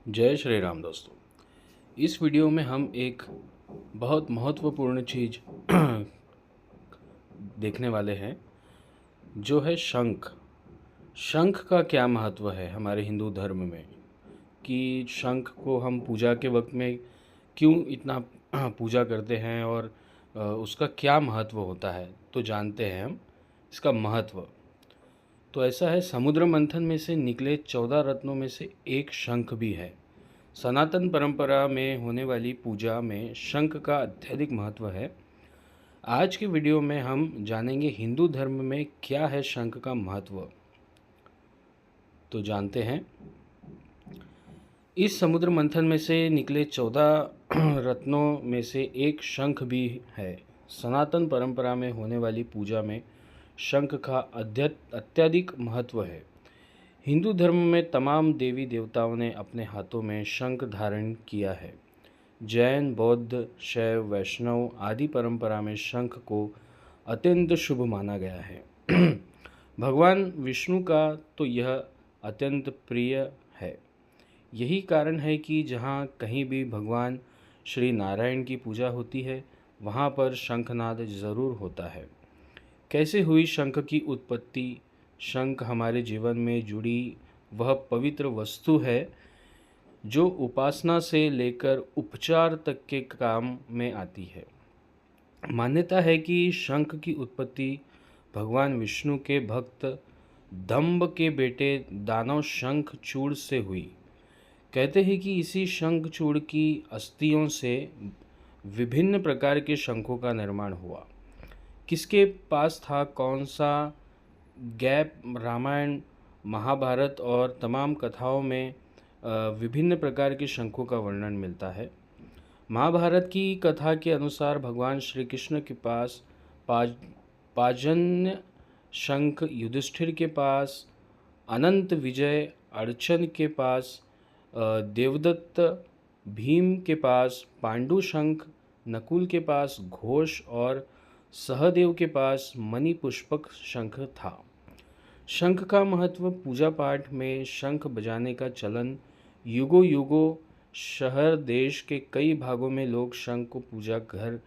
जय श्री राम दोस्तों। इस वीडियो में हम एक बहुत महत्वपूर्ण चीज़ देखने वाले हैं, जो है शंख। शंख का क्या महत्व है हमारे हिंदू धर्म में, कि शंख को हम पूजा के वक्त में क्यों इतना पूजा करते हैं और उसका क्या महत्व होता है, तो जानते हैं हम इसका महत्व। तो ऐसा है, समुद्र मंथन में से निकले 14 रत्नों में से एक शंख भी है। सनातन परंपरा में होने वाली पूजा में शंख का अत्यधिक महत्व है। आज के वीडियो में हम जानेंगे हिंदू धर्म में क्या है शंख का महत्व। तो जानते हैं। इस समुद्र मंथन में से निकले 14 रत्नों में से एक शंख भी है। सनातन परंपरा में होने वाली पूजा में शंख का अत्यधिक महत्व है। हिंदू धर्म में तमाम देवी देवताओं ने अपने हाथों में शंख धारण किया है। जैन, बौद्ध, शैव, वैष्णव आदि परंपरा में शंख को अत्यंत शुभ माना गया है। भगवान विष्णु का तो यह अत्यंत प्रिय है। यही कारण है कि जहाँ कहीं भी भगवान श्री नारायण की पूजा होती है, वहाँ पर शंखनाद जरूर होता है। कैसे हुई शंख की उत्पत्ति? शंख हमारे जीवन में जुड़ी वह पवित्र वस्तु है जो उपासना से लेकर उपचार तक के काम में आती है। मान्यता है कि शंख की उत्पत्ति भगवान विष्णु के भक्त दंभ के बेटे दानव शंखचूड़ से हुई। कहते हैं कि इसी शंखचूड़ की अस्थियों से विभिन्न प्रकार के शंखों का निर्माण हुआ। किसके पास था कौन सा गैप? रामायण, महाभारत और तमाम कथाओं में विभिन्न प्रकार के शंखों का वर्णन मिलता है। महाभारत की कथा के अनुसार भगवान श्री कृष्ण के पास पाजन्य शंख, युधिष्ठिर के पास अनंत विजय, अर्चन के पास देवदत्त, भीम के पास पांडु शंख, नकुल के पास घोष और सहदेव के पास मणि पुष्पक शंख था। शंख का महत्व। पूजा पाठ में शंख बजाने का चलन युगों युगों शहर देश के कई भागों में लोग शंख को पूजा घर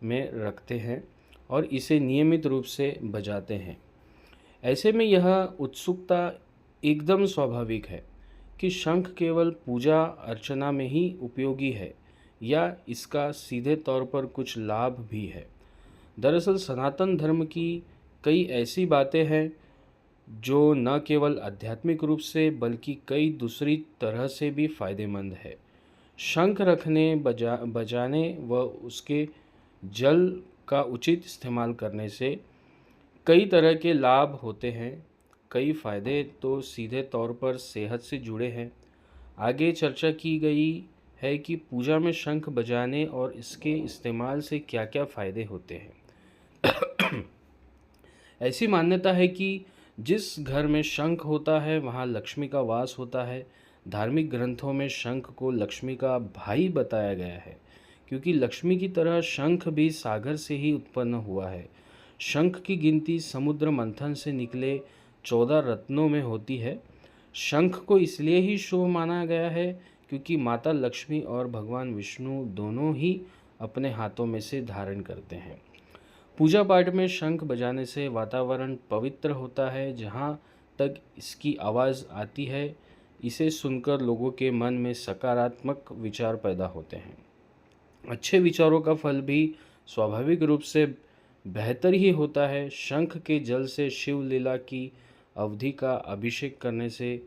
में रखते हैं और इसे नियमित रूप से बजाते हैं। ऐसे में यह उत्सुकता एकदम स्वाभाविक है कि शंख केवल पूजा अर्चना में ही उपयोगी है या इसका सीधे तौर पर कुछ लाभ भी है। दरअसल सनातन धर्म की कई ऐसी बातें हैं जो न केवल आध्यात्मिक रूप से बल्कि कई दूसरी तरह से भी फायदेमंद है। शंख रखने, बजाने व उसके जल का उचित इस्तेमाल करने से कई तरह के लाभ होते हैं। कई फायदे तो सीधे तौर पर सेहत से जुड़े हैं। आगे चर्चा की गई है कि पूजा में शंख बजाने और इसके इस्तेमाल से क्या क्या फ़ायदे होते हैं। ऐसी मान्यता है कि जिस घर में शंख होता है वहाँ लक्ष्मी का वास होता है। धार्मिक ग्रंथों में शंख को लक्ष्मी का भाई बताया गया है, क्योंकि लक्ष्मी की तरह शंख भी सागर से ही उत्पन्न हुआ है। शंख की गिनती समुद्र मंथन से निकले 14 रत्नों में होती है। शंख को इसलिए ही शुभ माना गया है क्योंकि माता लक्ष्मी और भगवान विष्णु दोनों ही अपने हाथों में से धारण करते हैं। पूजा पाठ में शंख बजाने से वातावरण पवित्र होता है। जहाँ तक इसकी आवाज़ आती है, इसे सुनकर लोगों के मन में सकारात्मक विचार पैदा होते हैं। अच्छे विचारों का फल भी स्वाभाविक रूप से बेहतर ही होता है। शंख के जल से शिव लीला की अवधि का अभिषेक करने से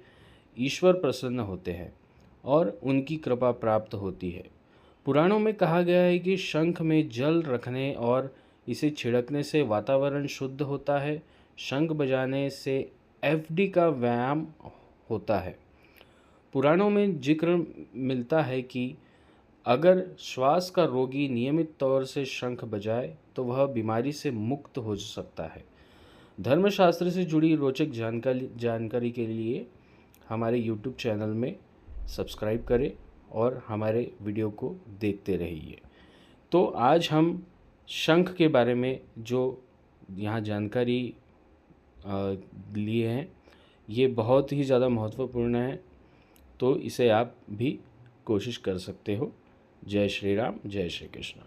ईश्वर प्रसन्न होते हैं और उनकी कृपा प्राप्त होती है। पुराणों में कहा गया है कि शंख में जल रखने और इसे छिड़कने से वातावरण शुद्ध होता है। शंख बजाने से एफडी का व्यायाम होता है। पुराणों में जिक्र मिलता है कि अगर श्वास का रोगी नियमित तौर से शंख बजाए तो वह बीमारी से मुक्त हो सकता है। धर्मशास्त्र से जुड़ी रोचक जानकारी के लिए हमारे YouTube चैनल में सब्सक्राइब करें और हमारे वीडियो को देखते रहिए। तो आज हम शंख के बारे में जो यहाँ जानकारी लिए हैं, ये बहुत ही ज़्यादा महत्वपूर्ण है। तो इसे आप भी कोशिश कर सकते हो। जय श्री राम, जय श्री कृष्ण।